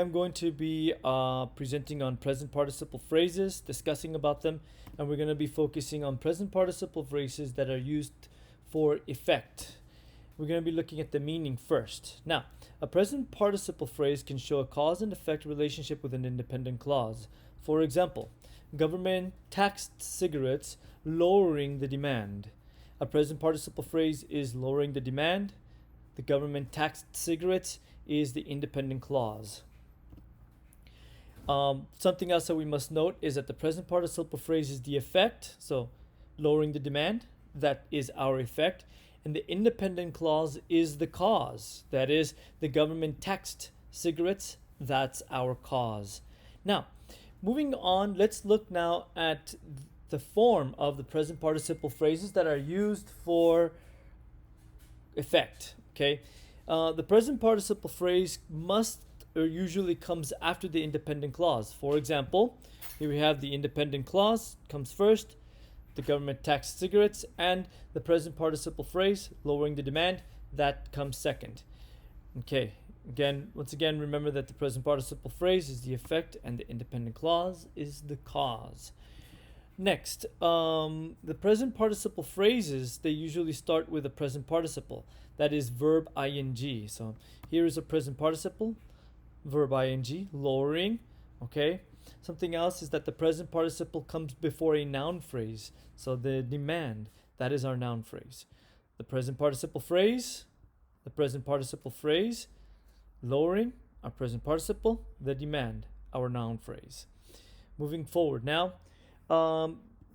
I'm going to be presenting on present participle phrases, discussing about them, and we're going to be focusing on present participle phrases that are used for effect. We're going to be looking at the meaning first. Now, a present participle phrase can show a cause and effect relationship with an independent clause. For example, government taxed cigarettes, lowering the demand. A present participle phrase is lowering the demand. The government taxed cigarettes is the independent clause. Something else that we must note is that the present participle phrase is the effect, so lowering the demand, that is our effect, and the independent clause is the cause, that is, the government taxed cigarettes, that's our cause. Now, moving on, let's look now at the form of the present participle phrases that are used for effect. Okay, the present participle phrase must or usually comes after the independent clause. For example, here we have the independent clause comes first, the government taxed cigarettes, and the present participle phrase, lowering the demand, that comes second. Okay, once again, remember that the present participle phrase is the effect and the independent clause is the cause. Next, the present participle phrases, they usually start with a present participle, that is verb ing. So here is a present participle, verb ing, lowering. Okay, something else is that the present participle comes before a noun phrase, so the demand, that is our noun phrase. The present participle phrase, lowering, our present participle, the demand, our noun phrase. Moving forward now,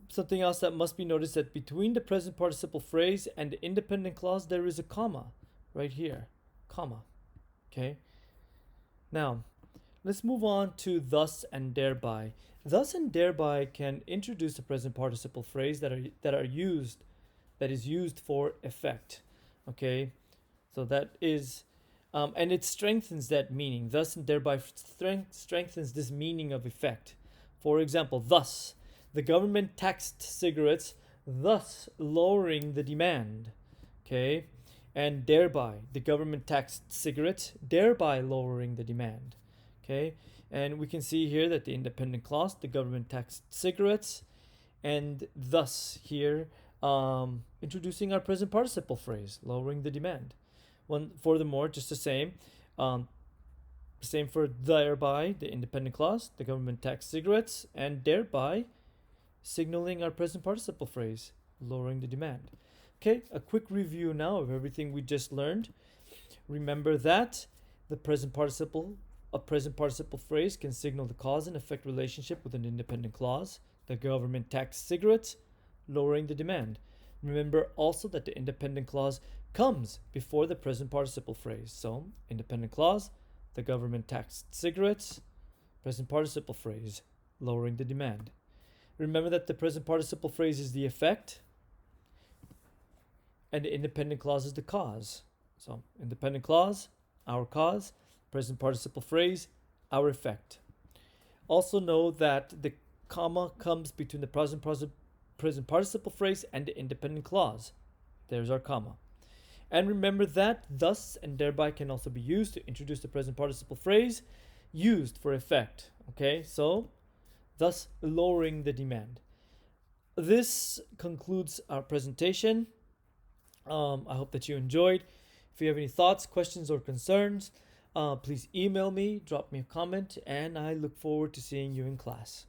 something else that must be noticed, that between the present participle phrase and the independent clause there is a comma right here, comma. Okay, now let's move on to thus and thereby. Thus and thereby can introduce a present participle phrase that is used for effect. Okay, so that is and it strengthens that meaning. Thus and thereby strengthens this meaning of effect. For example, thus the government taxed cigarettes, thus lowering the demand. Okay, and thereby the government taxed cigarettes, thereby lowering the demand. Okay, and we can see here that the independent clause, the government taxed cigarettes, and thus here introducing our present participle phrase, lowering the demand. Furthermore, just the same for thereby, the independent clause, the government taxed cigarettes, and thereby signaling our present participle phrase, lowering the demand. Okay, a quick review now of everything we just learned. Remember that a present participle phrase can signal the cause and effect relationship with an independent clause, the government taxed cigarettes, lowering the demand. Remember also that the independent clause comes before the present participle phrase. So, independent clause, the government taxed cigarettes, present participle phrase, lowering the demand. Remember that the present participle phrase is the effect and the independent clause is the cause. So, independent clause, our cause, present participle phrase, our effect. Also know that the comma comes between the present participle phrase and the independent clause. There's our comma. And remember that thus and thereby can also be used to introduce the present participle phrase used for effect. Okay, so thus lowering the demand. This concludes our presentation. I hope that you enjoyed. If you have any thoughts, questions, or concerns, please email me, drop me a comment, and I look forward to seeing you in class.